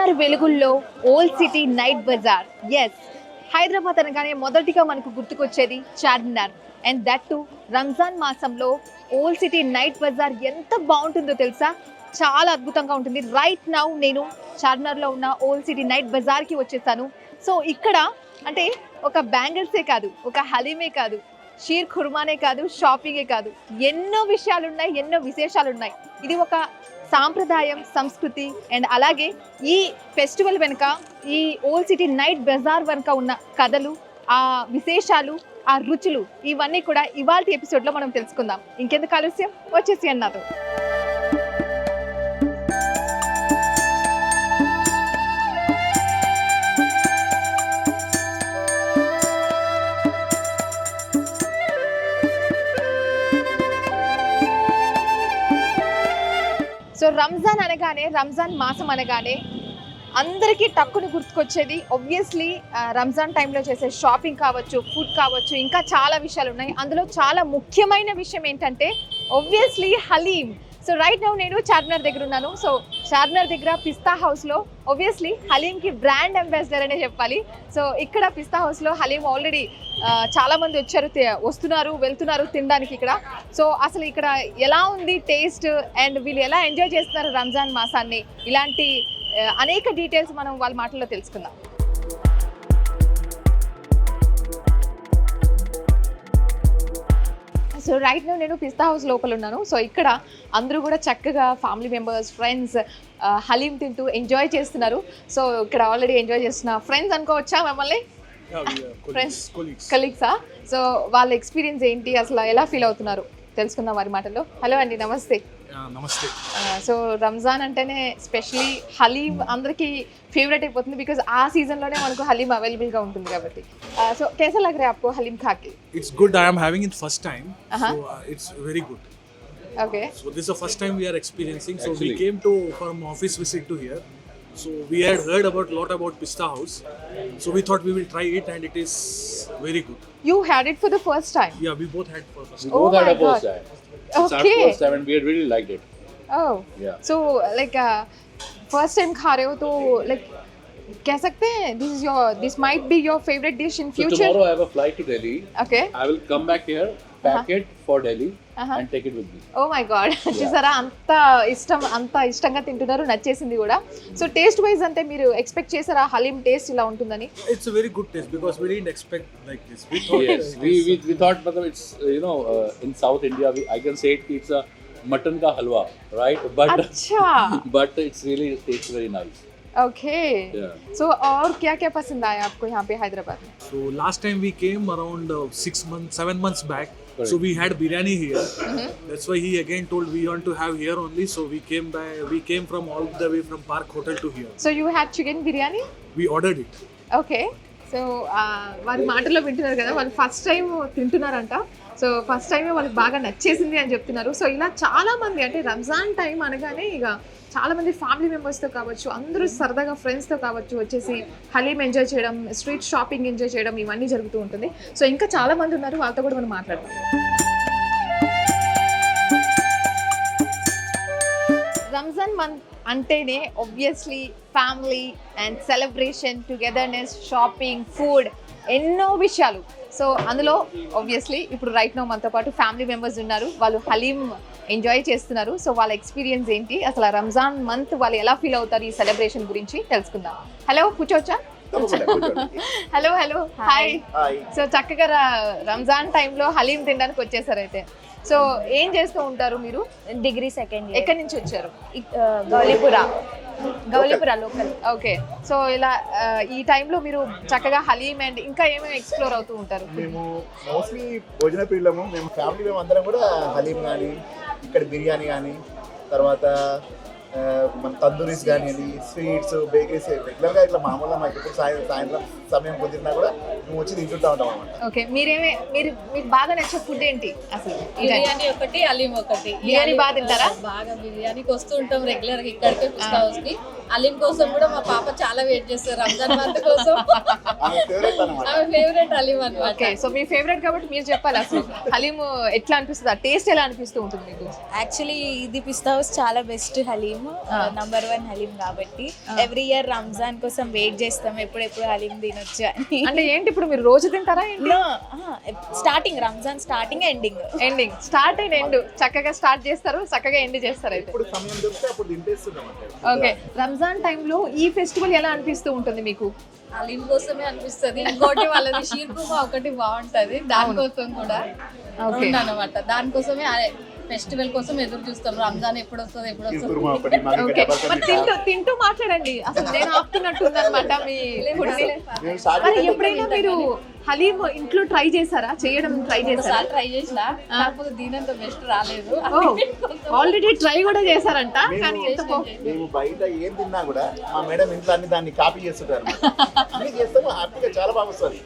చార్మినార్ వెలుగుల్లో old city night bazaar. Yes, Hyderabad అనగానే మొదటిగా మనకు గుర్తుకొచ్చేది Charminar. And that too Ramzan మాసంలో ఓల్డ్ సిటీ నైట్ బజార్ ఎంత బాగుంటుందో తెలుసా? చాలా అద్భుతంగా ఉంటుంది. రైట్ నౌ నేను చార్మినార్లో ఉన్న ఓల్డ్ సిటీ నైట్ బజార్కి వచ్చేసాను. సో ఇక్కడ అంటే ఒక బ్యాంగిల్సే కాదు, ఒక హలీమే కాదు, షీర్ ఖుర్మానే కాదు, షాపింగే కాదు, ఎన్నో విషయాలు ఉన్నాయి, ఎన్నో విశేషాలు ఉన్నాయి. ఇది ఒక సాంప్రదాయం, సంస్కృతి. అండ్ అలాగే ఈ ఫెస్టివల్ వెనుక, ఈ ఓల్డ్ సిటీ నైట్ బజార్ వెనుక ఉన్న కథలు, ఆ విశేషాలు, ఆ రుచులు, ఇవన్నీ కూడా ఇవాల్టి ఎపిసోడ్లో మనం తెలుసుకుందాం. ఇంకెందుకు ఆలస్యం, వచ్చేసి అన్నాతో. సో రంజాన్ అనగానే, రంజాన్ మాసం అనగానే అందరికీ టక్కుని గుర్తుకొచ్చేది ఆబ్వియస్లీ రంజాన్ టైంలో చేసే షాపింగ్ కావచ్చు, ఫుడ్ కావచ్చు, ఇంకా చాలా విషయాలు ఉన్నాయి. అందులో చాలా ముఖ్యమైన విషయం ఏంటంటే obviously haleem. So right now నేను చార్మినార్ దగ్గర ఉన్నాను. సో చార్మినార్ దగ్గర పిస్తా హౌస్లో ఆబ్వియస్లీ హలీంకి బ్రాండ్ అంబాసిడర్ అనే చెప్పాలి. సో ఇక్కడ పిస్తా హౌస్లో హలీం ఆల్రెడీ చాలామంది వస్తున్నారు, వెళ్తున్నారు తినడానికి ఇక్కడ. సో అసలు ఇక్కడ ఎలా ఉంది టేస్ట్, అండ్ వీళ్ళు ఎలా ఎంజాయ్ చేస్తున్నారు రంజాన్ మాసాన్ని, ఇలాంటి అనేక డీటెయిల్స్ మనం వాళ్ళ మాటల్లో తెలుసుకుందాం. సో రైట్ నౌ నేను పిస్తా హౌస్ లోపల ఉన్నాను. సో ఇక్కడ అందరూ కూడా చక్కగా ఫ్యామిలీ మెంబర్స్, ఫ్రెండ్స్ హలీం తింటూ ఎంజాయ్ చేస్తున్నారు. సో ఇక్కడ ఆల్రెడీ ఎంజాయ్ చేస్తున్న ఫ్రెండ్స్ అనుకోవచ్చా మిమ్మల్ని? ఫ్రెండ్స్, కలీగ్సా? సో వాళ్ళ ఎక్స్పీరియన్స్ ఏంటి, అసలు ఎలా ఫీల్ అవుతున్నారు తెలుసుకుందాం వారి మాటల్లో. హలో అండి, నమస్తే. నమస్తే. సో రంజాన్ అంటేనే స్పెషల్లీ హలీం అందరికీ ఫేవరెట్ అయిపోతుంది, బికాజ్ ఆ సీజన్లోనే మనకు హలీం అవైలబుల్గా ఉంటుంది కాబట్టి. సో कैसा लग रहा है आपको हलीम खा के? It's good. I am having it first time. So it's very good. Okay. So this is the first time we are experiencing. So we came to from office visit to here. So we had heard lot about Pista House. So we thought we will try it, and it is very good. You had it for the first time? Yeah, we both had for first We time. both Oh had my a first God. time. It's our Okay. first time and we had really liked it. Oh. Yeah. So like first time खा रहे हो तो like कह सकते हैं this might be your favorite dish in So future? tomorrow I have a flight to Delhi. Okay. I will come back here, pack it for Delhi and take it with me. Oh my god. చూసారా, అంత ఇష్టంగా తింటున్నారు, నచ్చేసింది కూడా. So taste wise అంటే మీరు expect చేశారా haleem taste ఇలా ఉంటుందని? It's a very good taste because we didn't expect like this. We thought Yes, we thought matlab it's in South India I can say it's a mutton ka halwa, right? But अच्छा. but it's really tastes very nice. Okay. Yeah. So और क्या-क्या पसंद आया आपको यहाँ पे हैदराबाद में? So last time we came around 7 months back. Correct. So we had biryani here. That's why he again told we want to have here only. So we came from all the way from Park Hotel to here. So you had chicken biryani? We ordered it. Okay. So వారి మాటల్లో వింటున్నారు కదా, వాళ్ళు first time తింటున్నారంట. So first టైమే వాళ్ళకి బాగా నచ్చేసింది అని చెప్తున్నారు. సో ఇలా చాలామంది అంటే రంజాన్ టైం అనగానే ఇక చాలామంది ఫ్యామిలీ మెంబర్స్తో కావచ్చు, అందరూ సరదాగా ఫ్రెండ్స్తో కావచ్చు వచ్చేసి హలీం ఎంజాయ్ చేయడం, స్ట్రీట్ షాపింగ్ ఎంజాయ్ చేయడం, ఇవన్నీ జరుగుతూ ఉంటుంది. సో ఇంకా చాలామంది ఉన్నారు, వాళ్ళతో కూడా మనం మాట్లాడదాం. రంజాన్ మంత్ అంటేనే obviously family and celebration, togetherness, shopping, food, ఎన్నో విషయాలు. సో అందులో ఆబ్వియస్లీ ఇప్పుడు రైట్ నో మనతో పాటు ఫ్యామిలీ మెంబర్స్ ఉన్నారు, వాళ్ళు హలీం ఎంజాయ్ చేస్తున్నారు. సో వాళ్ళ ఎక్స్పీరియన్స్ ఏంటి, అసలు రంజాన్ మంత్ వాళ్ళు ఎలా ఫీల్ అవుతారు ఈ సెలబ్రేషన్ గురించి తెలుసుకుందాం. హలో, కూర్చోవచ్చా? Hello hi. సో చక్కగా రంజాన్ టైంలో హలీం తినడానికి వచ్చేసారు అయితే. సో ఏం చేస్తూ ఉంటారు మీరు? Degree second year. ఎక్కడి నుంచి వచ్చారు? గౌలీపురా లోకల్. ఓకే. సో ఇలా ఈ టైంలో మీరు చక్కగా హలీం అండ్ ఇంకా ఏమేమి ఎక్స్ప్లోర్ అవుతూ ఉంటారు? మేము మోస్ట్లీ భోజన ప్రియులము. మేము ఫ్యామిలీ మేము అందరం కూడా హలీం కానీ, ఇక్కడ బిర్యానీ కానీ, తర్వాత మన తందూరీస్ కానివ్వండి, స్వీట్స్, బేకరీస్ రెగ్యులర్గా ఇట్లా మామూలుగా మాకు ఎప్పుడు సాయంత్రం సమయం కుదిరినా కూడా మేము వచ్చి తింటుంటా ఉంటాం అన్నమాట. ఓకే. మీకు బాగా నచ్చే ఫుడ్ ఏంటి అసలు? బిర్యానీ ఒకటి, హలీం ఒకటి. బిర్యానీ బాగా తింటారా? బాగా బిర్యానీకి వస్తూ ఉంటాం రెగ్యులర్ గా ఇక్కడికే పిస్తా హౌస్ కి. హలీం కోసం కూడా మా పాప చాలా వెయిట్ చేస్తారు రంజాన్ మంత్ కోసం. ఆమె ఫేవరెట్ అన్నమాట. ఆమె ఫేవరెట్ హలీం అన్నమాట. ఓకే. సో మీ ఫేవరెట్ కాబట్టి మీరు చెప్పాలి అసలు హలీం ఎట్లా అనిపిస్తుంది, ఆ టేస్ట్ ఎలా అనిపిస్తూ ఉంటుంది మీకు? యాక్చువల్లీ ఇది పిస్తా హౌస్ చాలా బెస్ట్ హలీం. హలీం నంబర్ 1 హలీం కాబట్టి ఎవ్రీ ఇయర్ రంజాన్ కోసం వెయిట్ చేస్తాం ఎప్పుడెప్పుడు హలీం తినొచ్చు అని. అంటే ఏంటి ఇప్పుడు మీరు రోజు తింటారా starting Ramzan starting ending start and end చక్కగా స్టార్ట్ చేస్తారు, చక్కగా ఎండ్ చేస్తారు అయితే. ఇప్పుడు సమయం దొరికితే అప్పుడు తింటేస్తున్నాం అంటే. ఓకే, రంజాన్ టైంలో ఈ ఫెస్టివల్ ఎలా అనిపిస్తూ ఉంటుంది మీకు? హలీం కోసమే అనిపిస్తుంది. ఇంకోటి వాళ్ళది షీర్ కుర్మా ఒకటి బాగుంటది, దానికోసం కూడా ఉందన్నమాట. దానికోసమే ఫెస్టివల్ కోసం ఎదురు చూస్తాం. రంజాన్ ఎప్పుడు వస్తుంది ఎప్పుడు వస్తుంది. కుర్మా ఒకటి, మాకు ఓకే, డబల్ మరి తింటూ తింటూ మాట్లాడండి. అసలు నేను ఆపుతున్నట్టుంది అనమాట మీ food ని. మేము స్టార్ట్ మరి ఎప్పుడైనా మీరు హలీం ఇంట్లో ట్రై చేశారా? చేయడం ట్రై చేశారా? ఒకసారి ట్రై చేసిన, కాకపోతే దీనంత బెస్ట్ రాలేదు. ఆల్రెడీ ట్రై కూడా చేశారంట, కానీ ఎంత మేము బయట ఏం తిన్నా కూడా మా మేడం ఇంట్లో అన్ని దాన్ని కాపీ చేస్తుంటారు. అన్ని చేస్తాము హ్యాపీగా, చాలా బాగా వస్తుంది.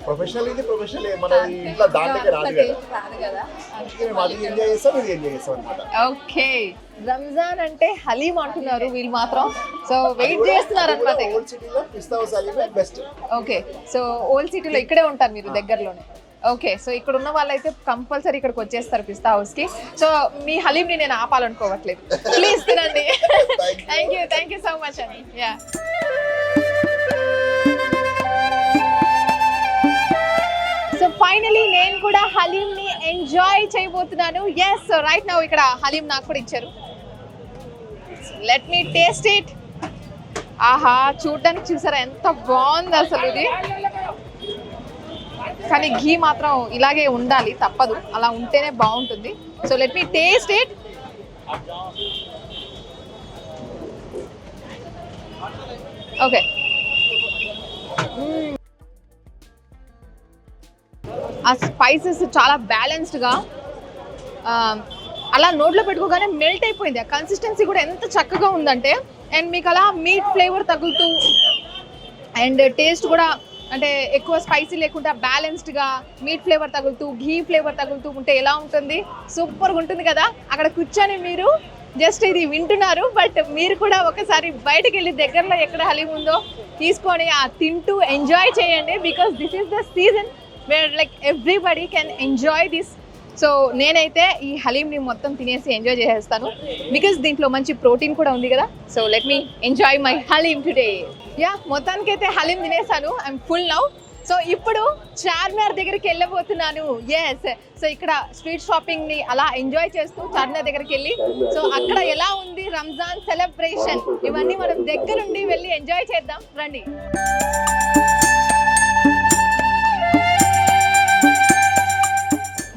ప్రొఫెషనల్ ఇది ప్రొఫెషనల్, మన ఇంట్లో దాంట్లోకి రాదు కదా. రాదు కదా. అందుకే మేము అది ఎంజాయ్ చేస్తాం, ఇది ఎంజాయ్ చేస్తాం అనమాట. ఓకే, రంజాన్ అంటే హలీం అంటున్నారు వీళ్ళు మాత్రం. సో వెయిట్ చేస్తున్నారు అనమాట. ఓల్డ్ సిటీలో పిస్తా హౌస్ హలీమే బెస్ట్. ఓకే, సో ఓల్డ్ సిటీలో ఇక్కడే ఉంటారు మీరు దగ్గరలోనే. ఓకే, సో ఇక్కడ ఉన్న వాళ్ళైతే కంపల్సరీ ఇక్కడికి వచ్చేస్తారు పిస్తా హౌస్ కి. సో మీ హలీంని నేను ఆపాలనుకోవట్లేదు, ప్లీజ్ తినండి. థ్యాంక్ యూ సో మచ్ అండి. యా, సో ఫైనలీ నేను కూడా హలీం ని ఎంజాయ్ చేయబోతున్నాను. ఎస్, సో రైట్ నౌ ఇక్కడ హలీం నాకు కూడా ఇచ్చారు. Let me taste it. ఆహా, చూడడానికి చూసారా ఎంత బాగుంది అసలు ఇది. కానీ ఘీ మాత్రం ఇలాగే ఉండాలి, తప్పదు, అలా ఉంటేనే బాగుంటుంది. So let me taste it. Okay, ఆ స్పైసెస్ చాలా బ్యాలెన్స్డ్గా అలా నోట్లో పెట్టుకోగానే మెల్ట్ అయిపోయింది. ఆ కన్సిస్టెన్సీ కూడా ఎంత చక్కగా ఉందంటే, అండ్ మీకు అలా మీట్ ఫ్లేవర్ తగులుతూ అండ్ టేస్ట్ కూడా అంటే ఎక్కువ స్పైసీ లేకుండా బ్యాలెన్స్డ్గా మీట్ ఫ్లేవర్ తగులుతూ ఘీ ఫ్లేవర్ తగులుతూ ఉంటే ఎలా ఉంటుంది? సూపర్గా ఉంటుంది కదా. అక్కడ కూర్చొని మీరు జస్ట్ ఇది వింటున్నారు, బట్ మీరు కూడా ఒకసారి బయటకు వెళ్ళి దగ్గరలో ఎక్కడ హలీం ఉందో తీసుకొని ఆ తింటూ ఎంజాయ్ చేయండి. Because this is the season where like everybody can enjoy this. So నేనైతే ఈ హలీంని మొత్తం తినేసి ఎంజాయ్ చేసేస్తాను, బికాస్ దీంట్లో మంచి ప్రోటీన్ కూడా ఉంది కదా. So let me enjoy my haleem today. Yeah, మొత్తానికైతే హలీం తినేసాను, ఐఎమ్ ఫుల్ నౌ. సో ఇప్పుడు చార్మినార్ దగ్గరికి వెళ్ళబోతున్నాను. ఎస్, సో ఇక్కడ స్ట్రీట్ షాపింగ్ ని అలా ఎంజాయ్ చేస్తూ చార్మినార్ దగ్గరికి వెళ్ళి, సో అక్కడ ఎలా ఉంది రంజాన్ సెలబ్రేషన్, ఇవన్నీ మనం దగ్గరుండి వెళ్ళి ఎంజాయ్ చేద్దాం రండి.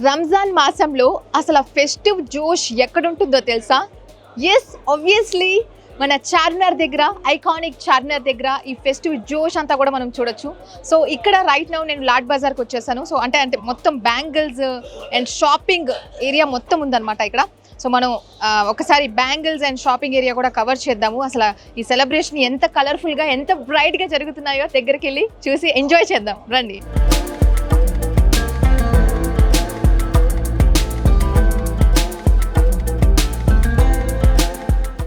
రంజాన్ మాసంలో అసలు ఫెస్టివ్ జోష్ ఎక్కడుంటుందో తెలుసా? ఎస్, ఆబ్వియస్లీ మన చార్మినార్ దగ్గర, ఐకానిక్ చార్మినార్ దగ్గర ఈ ఫెస్టివ్ జోష్ అంతా కూడా మనం చూడొచ్చు. సో ఇక్కడ రైట్ నౌ నేను లాడ్ బజార్కి వచ్చేసాను. సో అంటే మొత్తం బ్యాంగిల్స్ అండ్ షాపింగ్ ఏరియా మొత్తం ఉందన్నమాట ఇక్కడ. సో మనం ఒకసారి బ్యాంగిల్స్ అండ్ షాపింగ్ ఏరియా కూడా కవర్ చేద్దాము. అసలు ఈ సెలబ్రేషన్ ఎంత కలర్ఫుల్గా ఎంత బ్రైట్గా జరుగుతున్నాయో దగ్గరికి వెళ్ళి చూసి ఎంజాయ్ చేద్దాం రండి.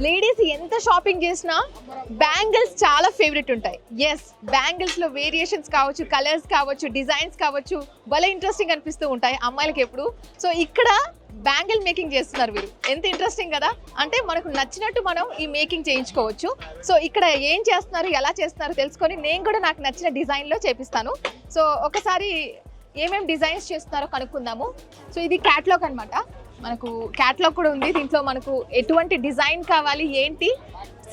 లేడీస్ ఎంత షాపింగ్ చేసినా బ్యాంగిల్స్ చాలా ఫేవరెట్ ఉంటాయి. ఎస్, బ్యాంగిల్స్లో వేరియేషన్స్ కావచ్చు, కలర్స్ కావచ్చు, డిజైన్స్ కావచ్చు, భలే ఇంట్రెస్టింగ్ అనిపిస్తూ ఉంటాయి అమ్మాయిలకి ఎప్పుడు. సో ఇక్కడ బ్యాంగిల్ మేకింగ్ చేస్తున్నారు వీరు, ఎంత ఇంట్రెస్టింగ్ కదా. అంటే మనకు నచ్చినట్టు మనం ఈ మేకింగ్ చేయించుకోవచ్చు. సో ఇక్కడ ఏం చేస్తున్నారు, ఎలా చేస్తున్నారు తెలుసుకొని నేను కూడా నాకు నచ్చిన డిజైన్లో చేపిస్తాను. సో ఒకసారి ఏమేమి డిజైన్స్ చేస్తున్నారో కనుక్కుందాము. సో ఇది క్యాట్లాగ్ అనమాట, మనకు క్యాట్లాగ్ కూడా ఉంది. దీంట్లో మనకు ఎటువంటి డిజైన్ కావాలి ఏంటి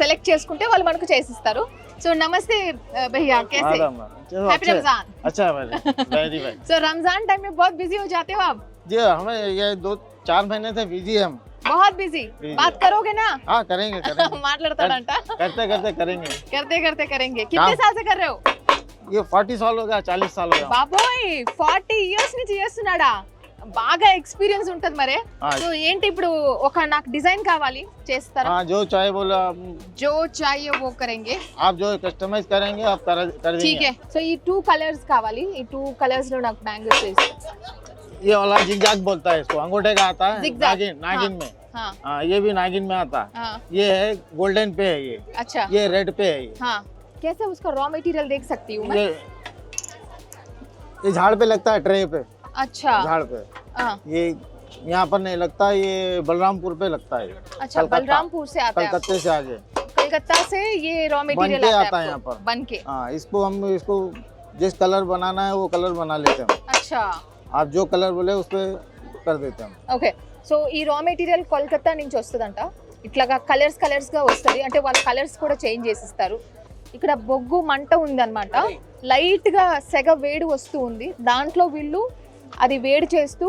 సెలెక్ట్ చేసుకుంటే వాళ్ళు మనకు చేసిస్తారు. సో నమస్తే भैया, कैसे? हैप्पी रमजान। अच्छा वेरी वेल। सो रमजान टाइम में बहुत बिजी हो जाते हो आप? जी हमें ये 2-4 महीने से बिजी हम। बहुत बिजी। बात करोगे ना? हाँ करेंगे మాట్లాడతాడంట, करते करते करेंगे। करते करेंगे। कितने साल से कर रहे हो? ये 40 साल हो गया, 40 साल हो गया। బాబోయ్ 40 ఇయర్స్ నుంచి చేస్తున్నాడా? బాగా ఎక్స్పీరియన్స్ ఉంటుంది మరే. సో ఏంటి ఇప్పుడు ఒక నాకు డిజైన్ కావాలి, చేస్తారా? हाँ जो चाहे बोलो, जो चाहिए वो करेंगे। आप जो कस्टमाइज करेंगे आप कर देंगे। ठीक है। సో ఈ 2 కలర్స్ కావాలి, ఈ 2 కలర్స్ లో నాకు బ్యాంగిల్స్ చేసి. ये वाला जिगजैग बोलता है इसको, अंगूठे का आता है Zigzag, नागिन में। हाँ हाँ ये भी नागिन में आता है। हाँ, ये है गोल्डन पे है, अच्छा ये रेड पे है। हाँ, कैसे उसका रॉ मटेरियल देख सकती हूँ मैं? ये झाड़ पे लगता है, ट्रे पे, अच्छा झाड़ पे। हाँ, ये यहाँ पर नहीं लगता, ये बलरामपुर पे लगता है। अच्छा, कलकत्ता। बलरामपुर से आता है कलकत्ते से आगे कलकत्ता से ये रॉ बन मटेरियल के आता आता है है यहाँ आपको, पर। बन के। हाँ, इसको जिस कलर बनाना है वो कलर बना लेते हैं। अच्छा, आप जो कलर बोले उस पर कर देते हैं। ఓకే. సో ఈ రా మెటీరియల్ కోల్కతా నుంచి వస్తుందంట. ఇట్లాగా కలర్స్ గా వస్తుంది, అంటే వాళ్ళ కలర్స్ కూడా చేంజ్ చేసిస్తారు. ఇక్కడ బొగ్గు మంట ఉందన్నమాట, లైట్ గా సెగ వేడి వస్తూ ఉంది. దాంట్లో వీళ్ళు అది వేడి చేస్తూ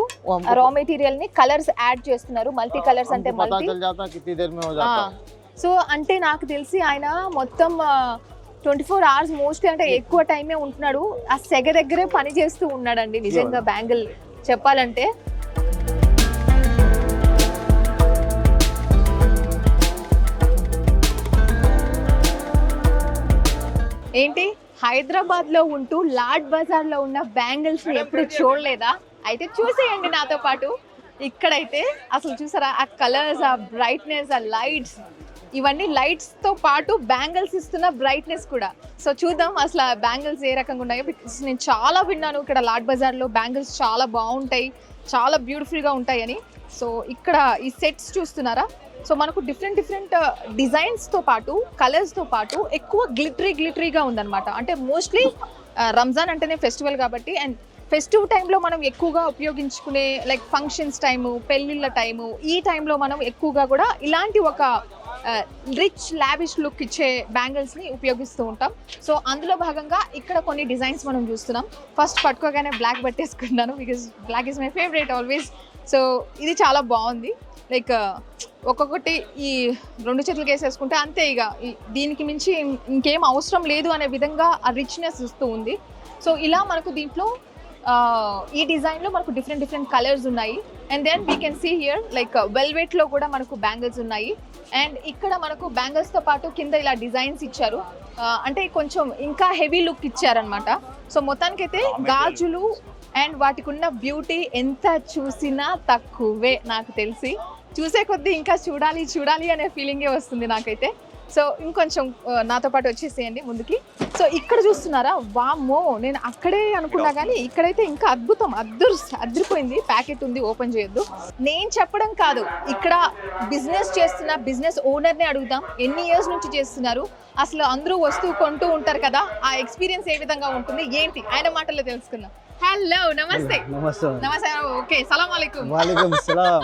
రా మెటీరియల్ ని కలర్స్ యాడ్ చేస్తున్నారు. మల్టీ కలర్స్ అంటే हमको पता మల్టీ. चल जाता कितनी देर में हो जाता। సో అంటే నాకు తెలిసి ఆయన మొత్తం 24 hours మోస్ట్లీ, అంటే ఎక్కువ టైమే ఉంటున్నాడు. ఆ సెగ దగ్గరే పని చేస్తూ ఉన్నాడండి నిజంగా బ్యాంగిల్ చెప్పాలంటే. ఏంటి, హైదరాబాద్ లో ఉంటూ లాడ్ బజార్ లో ఉన్న బ్యాంగిల్స్ ని ఎప్పుడు చూడలేదా? అయితే చూసేయండి నాతో పాటు. ఇక్కడైతే అసలు చూసారా, ఆ కలర్స్, ఆ బ్రైట్నెస్, ఆ లైట్స్, ఇవన్నీ లైట్స్ తో పాటు బ్యాంగిల్స్ ఇస్తున్న బ్రైట్నెస్ కూడా. సో చూద్దాం అసలు ఆ బ్యాంగిల్స్ ఏ రకంగా ఉన్నాయో. బికాస్ నేను చాలా విన్నాను ఇక్కడ లాడ్ బజార్ లో బ్యాంగిల్స్ చాలా బాగుంటాయి, చాలా బ్యూటిఫుల్ గా ఉంటాయని. సో ఇక్కడ ఈ సెట్స్ చూస్తున్నారా, సో మనకు డిఫరెంట్ డిజైన్స్తో పాటు కలర్స్తో పాటు ఎక్కువ గ్లిటరీగా ఉందన్నమాట. అంటే మోస్ట్లీ రంజాన్ అంటేనే ఫెస్టివల్ కాబట్టి, అండ్ ఫెస్టివ్ టైంలో మనం ఎక్కువగా ఉపయోగించుకునే లైక్ ఫంక్షన్స్ టైము, పెళ్ళిళ్ళ టైము, ఈ టైంలో మనం ఎక్కువగా కూడా ఇలాంటి ఒక రిచ్ లావిష్ లుక్ ఇచ్చే బ్యాంగిల్స్ని ఉపయోగిస్తూ ఉంటాం. సో అందులో భాగంగా ఇక్కడ కొన్ని డిజైన్స్ మనం చూస్తున్నాం. ఫస్ట్ పట్టుకోగానే బ్లాక్ పట్టేసుకున్నాను, because black is my favourite always. So ఇది చాలా బాగుంది, లైక్ ఒక్కొక్కటి ఈ 2 చేతులకి వేసేసుకుంటే అంతే, ఇక దీనికి మించి ఇంకేం అవసరం లేదు అనే విధంగా ఆ రిచ్నెస్ ఇస్తూ ఉంది. సో ఇలా మనకు దీంట్లో ఈ డిజైన్లో మనకు డిఫరెంట్ కలర్స్ ఉన్నాయి. And then we can see here like వెల్వెట్లో కూడా మనకు బ్యాంగిల్స్ ఉన్నాయి. అండ్ ఇక్కడ మనకు బ్యాంగిల్స్తో పాటు కింద ఇలా డిజైన్స్ ఇచ్చారు, అంటే కొంచెం ఇంకా హెవీ లుక్ ఇచ్చారనమాట. సో మొత్తానికైతే గాజులు అండ్ వాటికి ఉన్న బ్యూటీ ఎంత చూసినా తక్కువే నాకు తెలిసి. చూసే కొద్దీ ఇంకా చూడాలి అనే ఫీలింగే వస్తుంది నాకైతే. సో ఇంకొంచెం నాతో పాటు వచ్చేసేయండి ముందుకి. సో ఇక్కడ చూస్తున్నారా, వామ్మో, నేను అక్కడే అనుకున్నా కానీ ఇక్కడైతే ఇంకా అద్భుతం, అదిరిపోయింది. ప్యాకెట్ ఉంది, ఓపెన్ చేయొద్దు. నేను చెప్పడం కాదు, ఇక్కడ బిజినెస్ చేస్తున్న బిజినెస్ ఓనర్నే అడుగుదాం, ఎన్ని ఇయర్స్ నుంచి చేస్తున్నారు, అసలు అందరూ వస్తువు కొంటూ ఉంటారు కదా, ఆ ఎక్స్పీరియన్స్ ఏ విధంగా ఉంటుంది ఏంటి ఆయన మాటల్లో తెలుసుకుందాం. హలో, నమస్తే. नमस्ते। ఓకే, సలాం అలైకుం. वालेकुम सलाम।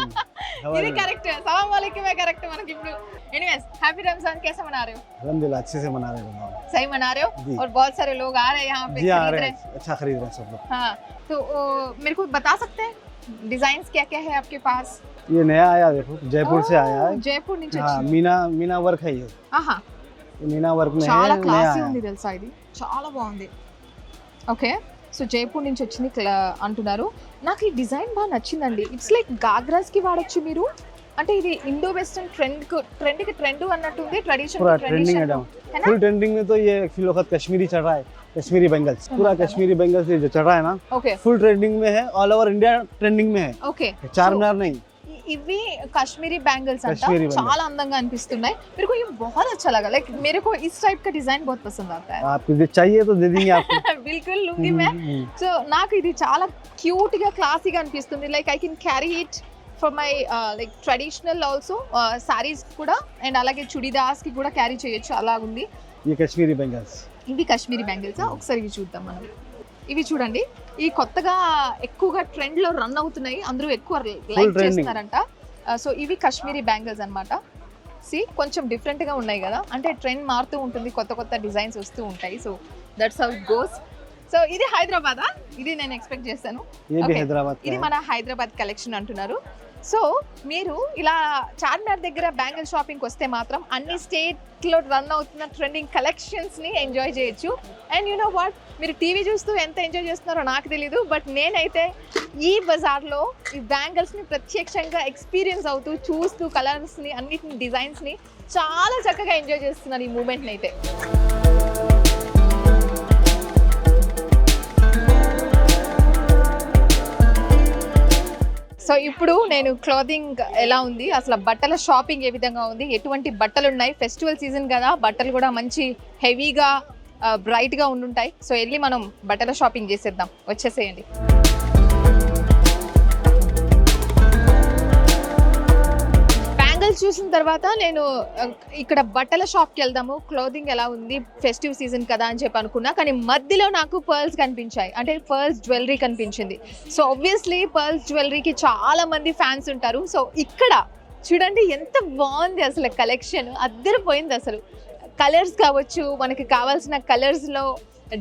ఇది కరెక్ట్, సలాం అలైకుమే కరెక్ట్ మనకి ఇప్పుడు. एनीवेज, हैप्पी रमजान, कैसे मना रहे हो? अल्हम्दुलिल्लाह अच्छे से मना रहे हैं। सही मना रहे हो? जी। और बहुत सारे लोग आ रहे हैं यहाँ पे जी आ खरीद रहे रहे हैं, अच्छा खरीद रहे हैं सब लोग। हाँ, तो मेरे को बता सकते हैं डिजाइन्स क्या क्या है आपके पास? ये नया आया देखो, जयपुर से आया है। जयपुर నుంచి हाँ, मीना वर्क है ये। ఆహా, ये मीना वर्क में చాలా है, नया క్లాసీ आया ఉంది है। తెలుసా, ఇది చాలా బాగుంది. ఓకే, సో జైపూర్ నుంచి వచ్చింది అంటున్నారు. నాకు ఈ డిజైన్ బాగా నచ్చిందండి. ఇట్స్ లైక్ గాగ్రాస్ కి వాడొచ్చు మీరు, అంటే ఇది ఇండో వెస్టర్న్ ట్రెండ్ అన్నట్టుంది, ట్రెడిషన్ पूरा ट्रेंडिंग है डाउन, फुल ट्रेंडिंग में तो ये फिलहाल कश्मीरी चढ़ रहा है, कश्मीरी बैंगल्स, पूरा कश्मीरी बैंगल्स ये जो चढ़ रहा है ना, ओके फुल ट्रेंडिंग में है, ऑल ओवर इंडिया ट्रेंडिंग में है। ఓకే, चार मीनार नहीं, इवी कश्मीरी बैंगल्स अंटा कश्मीरी बैंगल्स। చాలా అందంగా అనిపిస్తున్నాయి. मेरे को ये बहुत अच्छा लगा, लाइक मेरे को इस टाइप का डिजाइन बहुत पसंद आता है. आपको जो चाहिए तो दे देंगे आपको। बिल्कुल लूंगी मैं. సో నాకు ఇది చాలా క్యూట్ గా క్లాసీగా అనిపిస్తుంది. Like I can carry it for my like traditional also saris కూడా, అండ్ అలాగే చుడిదార్స్ కి కూడా క్యారీ చేయొచ్చు, అలా ఉంది. ये कश्मीरी बैंगल्स, ఇవి కాశ్మీరీ బ్యాంగిల్స్. ఒకసారి ఇవి చూద్దాం మనం. ఇవి చూడండి, ఈ కొత్తగా ఎక్కువగా ట్రెండ్ లో రన్ అవుతున్నాయి, అందరూ ఎక్కువ లైక్ చేస్తున్నారంట. సో ఇవి కాశ్మీరీ బ్యాంగిల్స్ అన్నమాట. సి కొంచెం డిఫరెంట్ గా ఉన్నాయి కదా, అంటే ట్రెండ్ మారుతూ ఉంటుంది, కొత్త డిజైన్స్ వస్తూ ఉంటాయి. So that's how it goes. So ఇది హైదరాబాదా? ఇది నేను ఎక్స్పెక్ట్ చేశాను. ये भी Okay. हैदराबाद का ఇది है। మన హైదరాబాద్ కలెక్షన్ అంటున్నారు. సో మీరు ఇలా చార్మినార్ దగ్గర బ్యాంగిల్ షాపింగ్కి వస్తే మాత్రం అన్ని స్టేట్లో రన్ అవుతున్న ట్రెండింగ్ కలెక్షన్స్ని ఎంజాయ్ చేయొచ్చు. అండ్ యు నో వాట్, మీరు టీవీ చూస్తూ ఎంత ఎంజాయ్ చేస్తున్నారో నాకు తెలీదు, బట్ నేనైతే ఈ బజార్లో ఈ బ్యాంగిల్స్ని ప్రత్యక్షంగా ఎక్స్పీరియన్స్ అవుతూ చూస్తూ కలర్స్ని, అన్నిటిని, డిజైన్స్ని చాలా చక్కగా ఎంజాయ్ చేస్తున్నాను ఈ మూమెంట్ని అయితే. సో ఇప్పుడు నేను క్లాతింగ్ ఎలా ఉంది, అసలు బట్టల షాపింగ్ ఏ విధంగా ఉంది, ఎటువంటి బట్టలు ఉన్నాయి, ఫెస్టివల్ సీజన్ కదా, బట్టలు కూడా మంచి హెవీగా బ్రైట్గా ఉండుంటాయి. సో వెళ్ళి మనం బట్టల షాపింగ్ చేసేద్దాం, వచ్చేసేయండి. పర్ల్స్ చూసిన తర్వాత నేను ఇక్కడ బట్టల షాప్కి వెళ్దాము, క్లోదింగ్ ఎలా ఉంది, ఫెస్టివ్ సీజన్ కదా అని చెప్పి అనుకున్నా. కానీ మధ్యలో నాకు పర్ల్స్ కనిపించాయి, అంటే పర్ల్స్ జ్యువెలరీ కనిపించింది. సో ఆబ్వియస్లీ పర్ల్స్ జ్యువెలరీకి చాలా మంది ఫ్యాన్స్ ఉంటారు. సో ఇక్కడ చూడండి ఎంత బాగుంది అసలు, కలెక్షన్ అద్దరిపోయింది అసలు. కలర్స్ కావచ్చు, మనకి కావాల్సిన కలర్స్లో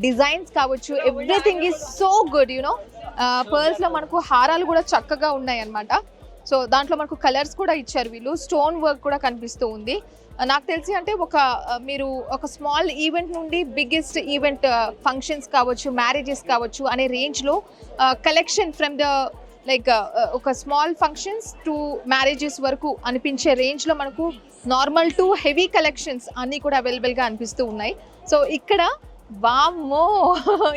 డిజైన్స్ కావచ్చు, everything is so good. You know పర్ల్స్లో మనకు హారాలు కూడా చక్కగా ఉన్నాయి అన్నమాట. సో దాంట్లో మనకు కలర్స్ కూడా ఇచ్చారు వీళ్ళు, స్టోన్ వర్క్ కూడా కనిపిస్తూ ఉంది. నాకు తెలిసి అంటే మీరు ఒక స్మాల్ ఈవెంట్ నుండి బిగ్గెస్ట్ ఈవెంట్, ఫంక్షన్స్ కావచ్చు, మ్యారేజెస్ కావచ్చు అనే రేంజ్లో కలెక్షన్ ఫ్రమ్ ద లైక్ ఒక స్మాల్ ఫంక్షన్స్ టు మ్యారేజెస్ వరకు అనిపించే రేంజ్లో మనకు నార్మల్ టు హెవీ కలెక్షన్స్ అన్నీ కూడా అవైలబుల్గా అనిపిస్తూ ఉన్నాయి. సో ఇక్కడ వామ్మో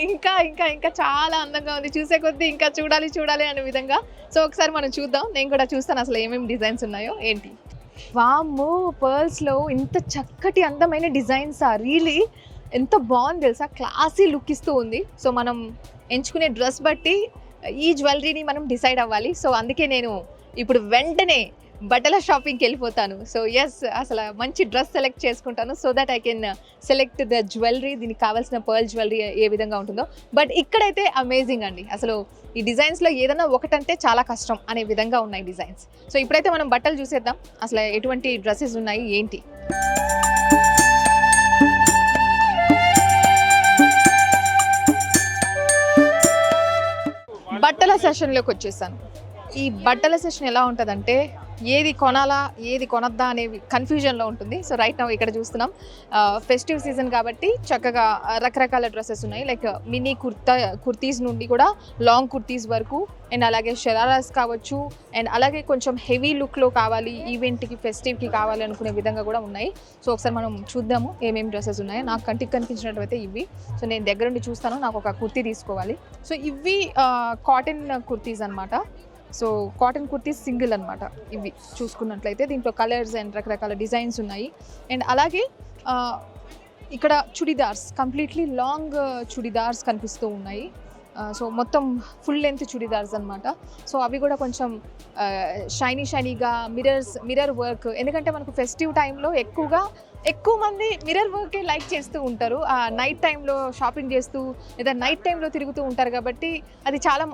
ఇంకా ఇంకా ఇంకా చాలా అందంగా ఉంది, చూసే కొద్దీ ఇంకా చూడాలి అనే విధంగా. సో ఒకసారి మనం చూద్దాం, నేను కూడా చూస్తాను అసలు ఏమేమి డిజైన్స్ ఉన్నాయో ఏంటి. వామ్మో, పర్ల్స్లో ఇంత చక్కటి అందమైన డిజైన్స్, రియలీ ఎంత బాగుంది తెలుసా, క్లాసీ లుక్ ఇస్తూ ఉంది. సో మనం ఎంచుకునే డ్రెస్ బట్టి ఈ జ్యువెలరీని మనం డిసైడ్ అవ్వాలి. సో అందుకే నేను ఇప్పుడు వెంటనే బట్టల షాపింగ్కి వెళ్ళిపోతాను. సో ఎస్, అసలు మంచి డ్రెస్ సెలెక్ట్ చేసుకుంటాను, so that I can select the jewellery, దీనికి కావాల్సిన పర్ల్ జ్యువెలరీ ఏ విధంగా ఉంటుందో. బట్ ఇక్కడైతే అమేజింగ్ అండి, అసలు ఈ డిజైన్స్లో ఏదైనా ఒకటంటే చాలా కష్టం అనే విధంగా ఉన్నాయి డిజైన్స్. సో ఇప్పుడైతే మనం బట్టలు చూసేద్దాం, అసలు ఎటువంటి డ్రెస్సెస్ ఉన్నాయి ఏంటి. బట్టల సెషన్లోకి వచ్చేసాను. ఈ బట్టల సెషన్ ఎలా ఉంటుందంటే ఏది కొనాలా ఏది కొనద్దా అనే కన్ఫ్యూజన్లో ఉంటుంది. సో రైట్ నౌ ఇక్కడ చూస్తున్నాం ఫెస్టివ్ సీజన్ కాబట్టి చక్కగా రకరకాల డ్రెస్సెస్ ఉన్నాయి, లైక్ మినీ కుర్తీస్ నుండి కూడా లాంగ్ కుర్తీస్ వరకు, అండ్ అలాగే షరారాస్ కావచ్చు, అండ్ అలాగే కొంచెం హెవీ లుక్లో కావాలి, ఈవెంట్కి ఫెస్టివ్కి కావాలి అనుకునే విధంగా కూడా ఉన్నాయి. సో ఒకసారి మనం చూద్దాము ఏమేమి డ్రెస్సెస్ ఉన్నాయో. నాకు కంటికి కనిపించినట్టు ఇవి, సో నేను దగ్గరుండి చూస్తాను. నాకు ఒక కుర్తీ తీసుకోవాలి. సో ఇవి కాటన్ కుర్తీస్ అనమాట. సో కాటన్ కుర్తీస్ సింగిల్ అనమాట ఇవి చూసుకున్నట్లయితే. దీంట్లో కలర్స్ అండ్ రకరకాల డిజైన్స్ ఉన్నాయి. అండ్ అలాగే ఇక్కడ చుడిదార్స్, కంప్లీట్లీ లాంగ్ చుడిదార్స్ కనిపిస్తూ ఉన్నాయి. సో మొత్తం ఫుల్ లెంత్ చుడిదార్స్ అనమాట. సో అవి కూడా కొంచెం షైనీగా మిర్రర్ వర్క్, ఎందుకంటే మనకు ఫెస్టివ్ టైంలో ఎక్కువ మంది మిర్రర్ వర్కే లైక్ చేస్తూ ఉంటారు. నైట్ టైంలో షాపింగ్ చేస్తూ లేదా నైట్ టైంలో తిరుగుతూ ఉంటారు కాబట్టి అది చాలా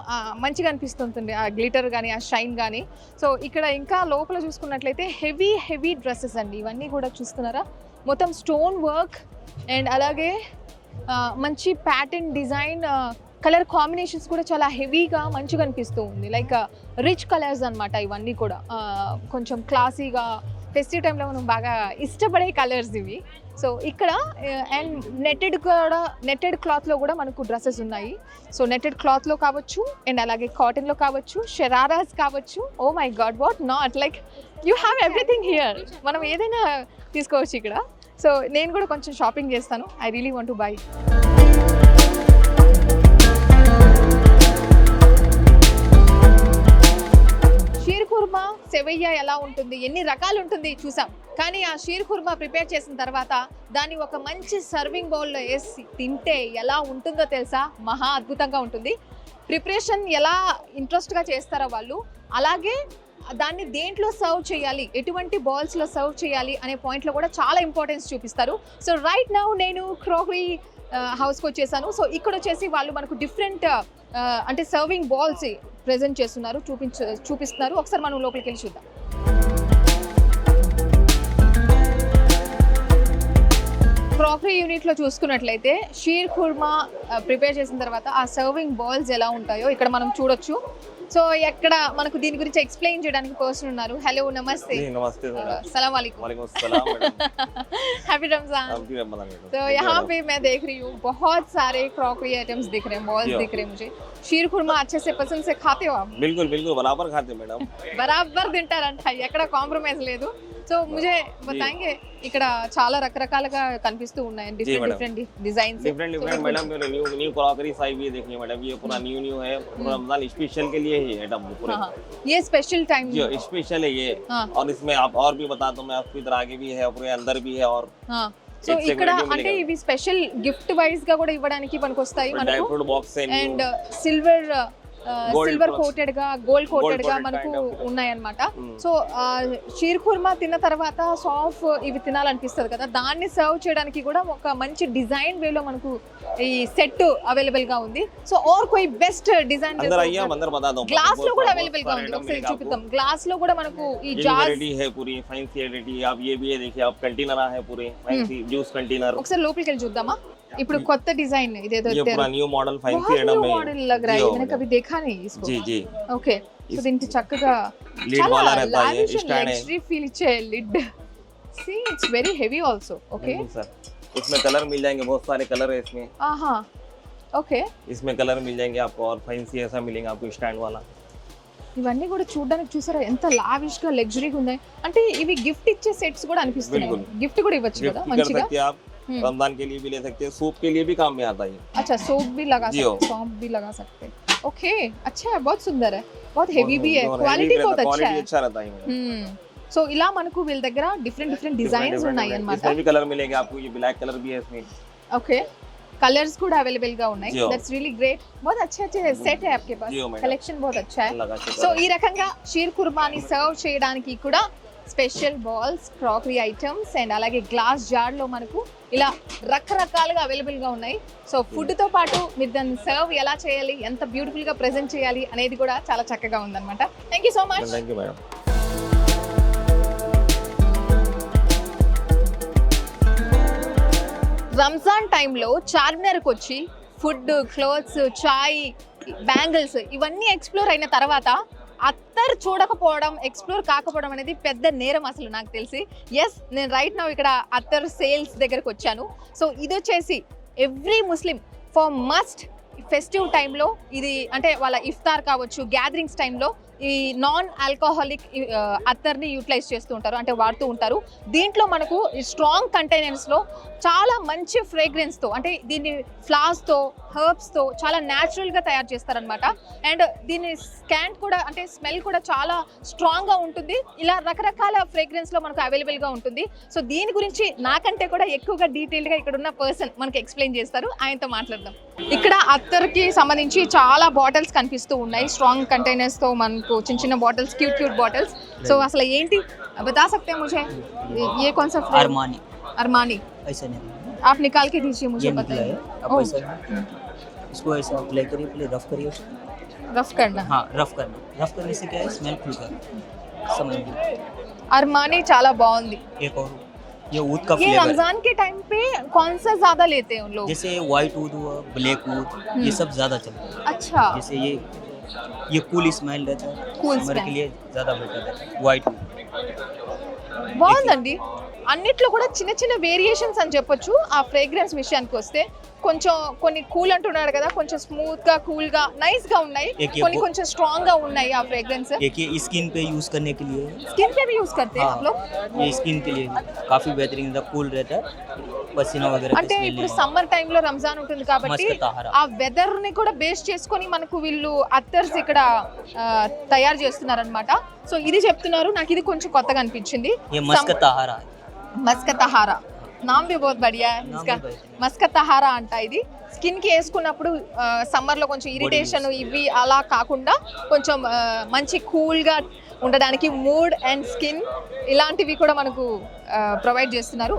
మంచిగా అనిపిస్తుంటుంది, ఆ గ్లిటర్ కానీ ఆ షైన్ కానీ. సో ఇక్కడ ఇంకా లోపల చూసుకున్నట్లయితే హెవీ డ్రెస్సెస్ అండి, ఇవన్నీ కూడా చూస్తున్నారా, మొత్తం స్టోన్ వర్క్ అండ్ అలాగే మంచి ప్యాటర్న్ డిజైన్, కలర్ కాంబినేషన్స్ కూడా చాలా హెవీగా మంచిగా అనిపిస్తూ ఉంది, లైక్ రిచ్ కలర్స్ అనమాట ఇవన్నీ కూడా. కొంచెం క్లాసీగా ఫెస్టివ్ టైంలో మనం బాగా ఇష్టపడే కలర్స్ ఇవి. సో ఇక్కడ అండ్ నెట్టెడ్ క్లాత్లో కూడా మనకు డ్రెస్సెస్ ఉన్నాయి. సో నెట్టెడ్ క్లాత్లో కావచ్చు అండ్ అలాగే కాటన్లో కావచ్చు, షరారాస్ కావచ్చు. Oh my god, what not, like you have everything here. మనం ఏదైనా తీసుకోవచ్చు ఇక్కడ. సో నేను కూడా కొంచెం షాపింగ్ చేస్తాను, I really want to buy. Sheer khurma సెవయ్య ఎలా ఉంటుంది, ఎన్ని రకాలు ఉంటుంది చూసాం. కానీ ఆ షీర్ కుర్మా ప్రిపేర్ చేసిన తర్వాత దాన్ని ఒక మంచి సర్వింగ్ బౌల్లో వేసి తింటే ఎలా ఉంటుందో తెలుసా, మహా అద్భుతంగా ఉంటుంది. ప్రిపరేషన్ ఎలా ఇంట్రెస్ట్గా చేస్తారో వాళ్ళు, అలాగే దాన్ని దేంట్లో సర్వ్ చేయాలి, ఎటువంటి బౌల్స్లో సర్వ్ చేయాలి అనే పాయింట్లో కూడా చాలా ఇంపార్టెన్స్ చూపిస్తారు. సో రైట్ నౌ నేను క్రోకరీ హౌస్కి వచ్చేసాను. సో ఇక్కడ వచ్చేసి వాళ్ళు మనకు డిఫరెంట్ అంటే సర్వింగ్ బౌల్స్ ప్రెజెంట్ చేస్తున్నారు, చూపిస్తున్నారు. ఒకసారి మనం లోపలికి వెళ్ళి చూద్దాం. క్రాకరీ యూనిట్లో చూసుకున్నట్లయితే షీర్ కుర్మా ప్రిపేర్ చేసిన తర్వాత ఆ సర్వింగ్ బౌల్స్ ఎలా ఉంటాయో ఇక్కడ మనం చూడొచ్చు. సో ఎక్కడ మనకు దీని గురించి एक्सप्लेन చేయడానికి పర్సన్ ఉన్నారు. హలో, నమస్తే. नमस्ते अस्सलाम वालेकुम. वालेकुम अस्सलाम madam. Happy Ramzan. Happy Ramzan madam. तो यहाँ पे मैं देख रही हूँ बहुत सारे क्रॉकरी आइटम्स दिख रहे हैं, बॉल्स दिख रहे हैं मुझे. शीर खुरमा अच्छे से पसंद से खाते हो आप? बिल्कुल बिल्कुल बराबर खाते हैं मैडम. బరాబర్ తింటారంట, ఎక్కడ కాంప్రమైజ్ లేదు. సో मुझे बताएंगे ఇక్కడ చాలా రకరకాలుగా కనిపిస్తూ ఉన్నాయి, different designs, different madam. New crockery साइब ये देखिए मैडम, ये पूरा न्यू है, पूरा रमजान स्पेशल के लिए ही आइटम पूरे. ये स्पेशल टाइम जी स्पेशल है ये. और इसमें आप और भी बता दो, मैं आपको इधर आगे भी है, पूरे अंदर भी है. और సో ఇక్కడ అంటే ఇవి స్పెషల్ గిఫ్ట్ వైజ్ గా కూడా ఇవ్వడానికి పనికొస్తాయి మనకు. ड्राई फ्रूट बॉक्स है and silver Gold silver plus. Coated గా గోల్డ్ కోటెడ్ గా coated మనకు kind of. ఉన్నాయన్నమాట. సో షీర్ కుర్మా తిన్న తర్వాత సాఫ్ ఇవి తినాలనిపిస్తుంది కదా, దాన్ని సర్వ్ చేయడానికి కూడా ఒక మంచి డిజైన్ వేలో మనకు ఈ సెట్ అవైలబుల్ గా ఉంది. సో और कोई బెస్ట్ డిజైన్ अंदर आइए हम अंदर बता दूं గ్లాస్ లో కూడా అవైలబుల్ గా ఉంది, ఒకసారి చూపిద్దాం. గ్లాస్ లో కూడా మనకు ఈ జార్స్ वैरायटी है पूरी फैंसी वैरायटी. आप ये भी है देखिए, आप कंटेनर है पूरे फैंसी जूस कंटेनर. ఒకసారి లోపలికి వెళ్ళి చూద్దామా. ఇప్పుడు కొత్త డిజైన్ ఇదేదో ये पूरा न्यू मॉडल फैंसी बहुत आइटम न्यू है. मॉडल लग रहा है, मैंने कभी देखा नहीं इसको. जी जी. ఓకే, సో దీనికి చక్కగా लीड वाला रहता है, లావిష్ स्टैंड है. లగ్జరీ ఫీల్ ఇచ్చే lid. See it's very heavy also. Okay बिल्कुल सर. इसमें कलर मिल जाएंगे, बहुत सारे कलर है इसमें. आहा ఓకే, इसमें कलर मिल जाएंगे आपको, और फैंसी ऐसा मिलेंगे आपको स्टैंड वाला. ఇవన్నీ కూడా చూడడానికి చూసారా ఎంత లావిష్ గా లగ్జరీగా ఉన్నాయి. అంటే ఇవి గిఫ్ట్ ఇచ్చే సెట్స్ కూడా అనిపిస్తున్నాయి. बिल्कुल. గిఫ్ట్ కూడా ఇవ్వచ్చు गिफ्ट కదా कर మంచిగా. सकते हैं आप, रमजान के लिए भी ले सकते हैं, सूप के लिए भी काम में आता है. अच्छा सोप भी लगा जी सकते, हो. सौंफ भी लगा सकते. ओके, अच्छा है, बहुत सुंदर है, बहुत हेवी भी है, क्वालिटी बहुत अच्छा क्वालिटी है. अच्छा रहता है मैडम. సో ఇలా మనకు వీళ్ళ దగ్గర డిఫరెంట్ డిఫరెంట్ డిజైన్స్ ఉన్నాయి అన్నమాట. इसमें भी कलर मिलेंगे आपको, ये ब्लैक कलर भी है इसमें. ओके, कलर्स కూడా అవైలబుల్ గా ఉన్నాయి. जी हो. దట్స్ రియల్లీ గ్రేట్, बहुत अच्छे अच्छे सेट है आपके पास, जी हो मैडम. कलेक्शन बहुत अच्छा है. लगा के సో ఈ రకంగా షీర్ కుర్మాని సర్వ్ చేయడానికి కూడా special balls, crockery items and అలాగే గ్లాస్ జార్ లో మనకు ఇలా రకరకాలుగా అవైలబుల్ గా ఉన్నాయి. సో ఫుడ్ తో పాటు మీరు దాన్ని సర్వ్ ఎలా చేయాలి, ఎంత బ్యూటిఫుల్ గా ప్రెజెంట్ చేయాలి అనేది కూడా చాలా చక్కగా ఉందన్నమాట. Thank you so much. Thank you madam. Ramzan టైంలో చార్మినార్కి వచ్చి ఫుడ్, క్లోత్స్, చాయ్, బ్యాంగిల్స్ ఇవన్నీ ఎక్స్ప్లోర్ అయిన తర్వాత అత్తర్ చూడకపోవడం, ఎక్స్ప్లోర్ కాకపోవడం అనేది పెద్ద నేరం అసలు నాకు తెలిసి. ఎస్, నేను రైట్ నౌ ఇక్కడ అత్తర్ సేల్స్ దగ్గరకు వచ్చాను. సో ఇది వచ్చేసి every Muslim for must festive టైంలో ఇది, అంటే వాళ్ళ ఇఫ్తార్ కావచ్చు, గ్యాదరింగ్స్ టైంలో ఈ నాన్ ఆల్కహాలిక్ అత్తర్ని యూటిలైజ్ చేస్తూ ఉంటారు, అంటే వాడుతూ ఉంటారు. దీంట్లో మనకు ఈ స్ట్రాంగ్ కంటైనర్స్లో చాలా మంచి ఫ్రేగ్రెన్స్తో, అంటే దీన్ని ఫ్లవర్స్తో, హర్బ్స్తో చాలా న్యాచురల్గా తయారు చేస్తారనమాట. అండ్ దీని స్కాంట్ కూడా, అంటే స్మెల్ కూడా చాలా స్ట్రాంగ్గా ఉంటుంది. ఇలా రకరకాల ఫ్రేగ్రెన్స్లో మనకు అవైలబుల్గా ఉంటుంది. సో దీని గురించి నాకంటే కూడా ఎక్కువగా డీటెయిల్డ్గా ఇక్కడ ఉన్న పర్సన్ మనకు ఎక్స్ప్లెయిన్ చేస్తారు, ఆయనతో మాట్లాడదాం. ఇక్కడ అత్తర్కి సంబంధించి చాలా బాటిల్స్ కనిపిస్తూ ఉన్నాయి, స్ట్రాంగ్ కంటైనర్స్తో మనకు చిన్న చిన్న bottles, cute cute bottles. So అసలు ఏంటి बता सकते हैं मुझे ये कौन सा फ्लेवर? अरमानी. अरमानी ऐसा नहीं आप निकाल के दीजिए मुझे, ये निकला बताइए. है आप ऐसा इसको ऐसा अप्लाई करिए, पहले रफ करिए उसको. रफ करना. हाँ रफ करना, रफ करने से क्या है स्मेल खुलता है, समझिए. अरमानी చాలా బాగుంది. एक और ये ऊद का ये फ्लेवर है. रमजान के टाइम पे कौन सा ज्यादा लेते हैं उन लोग? जैसे वाइट ऊद हुआ, ब्लैक ऊद, ये सब ज्यादा चलता है. अच्छा, जैसे ये कूल स्मेल रहता है, Cool समर smell. के लिए ज्यादा बेटर है वाइट ऊद. బాగుందండి. అన్నిట్లో కూడా చిన్న చిన్న వేరియేషన్స్ అని చెప్పొచ్చు. ఆ ఫ్రేగ్రెన్స్ విషయానికి వస్తే కొంచెం కొన్ని కూల్ అంటున్నారు కదా, కొంచెం స్మూత్ గా, కూల్ గా, నైస్ గా ఉన్నాయి. కొన్ని కొంచెం స్ట్రాంగ్ గా ఉన్నాయి ఆ ఫ్రేగ్రెన్స్. एक ये स्किन पे यूज करने के लिए, स्किन पे भी यूज करते हैं आप लोग? ये स्किन के लिए काफी बेहतरीन रहता, कूल रहता है, पसीना वगैरह की అంటే स्मेल ఇప్పుడు नहीं సమ్మర్ టైం లో రంజాన్ ఉంటుంది కాబట్టి మస్క్ తహారా. ఆ వెదర్ ని కూడా బేస్ చేసుకొని మనకు వీళ్ళు అత్తర్స్ ఇక్కడ తయారు చేస్తున్నారన్నమాట. సో ఇది చెప్తున్నారు, నాకు ఇది కొంచెం కొత్తగా అనిపించింది. ये मस्क तहारा है. మస్క తహారా నామ్ भी बहुत बढ़िया है इसका. మస్క తహారా అంట. ఇది స్కిన్ కి వేసుకున్నప్పుడు సమ్మర్ లో కొంచెం ఇరిటేషన్ ఇవి అలా కాకుండా కొంచెం మంచి కూల్ గా ఉండడానికి మూడ్ అండ్ స్కిన్ ఇలాంటివి కూడా మనకు ప్రొవైడ్ చేస్తున్నారు.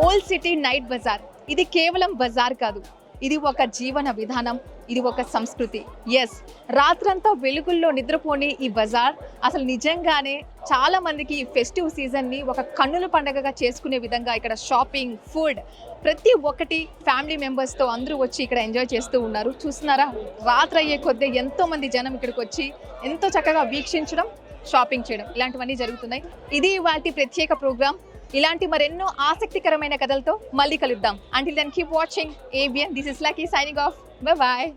ఓల్డ్ సిటీ నైట్ బజార్ ఇది కేవలం బజార్ కాదు, ఇది ఒక జీవన విధానం, ఇది ఒక సంస్కృతి. ఎస్, రాత్రంతా వెలుగుల్లో నిద్రపోని ఈ బజార్ అసలు నిజంగానే చాలా మందికి ఈ ఫెస్టివ్ సీజన్ని ఒక కన్నుల పండగగా చేసుకునే విధంగా ఇక్కడ షాపింగ్, ఫుడ్ ప్రతి ఒక్కటి ఫ్యామిలీ మెంబర్స్తో అందరూ వచ్చి ఇక్కడ ఎంజాయ్ చేస్తూ ఉన్నారు. చూస్తున్నారా, రాత్రి అయ్యే కొద్దీ ఎంతో మంది జనం ఇక్కడికి వచ్చి ఎంతో చక్కగా వీక్షించడం, షాపింగ్ చేయడం ఇలాంటివన్నీ జరుగుతున్నాయి. ఇది వాటి ప్రత్యేక ప్రోగ్రామ్. ఇలాంటి మరెన్నో ఆసక్తికరమైన కథలతో మళ్ళీ కలుద్దాం. Until then keep watching ABN. This is Lucky signing off. Bye bye.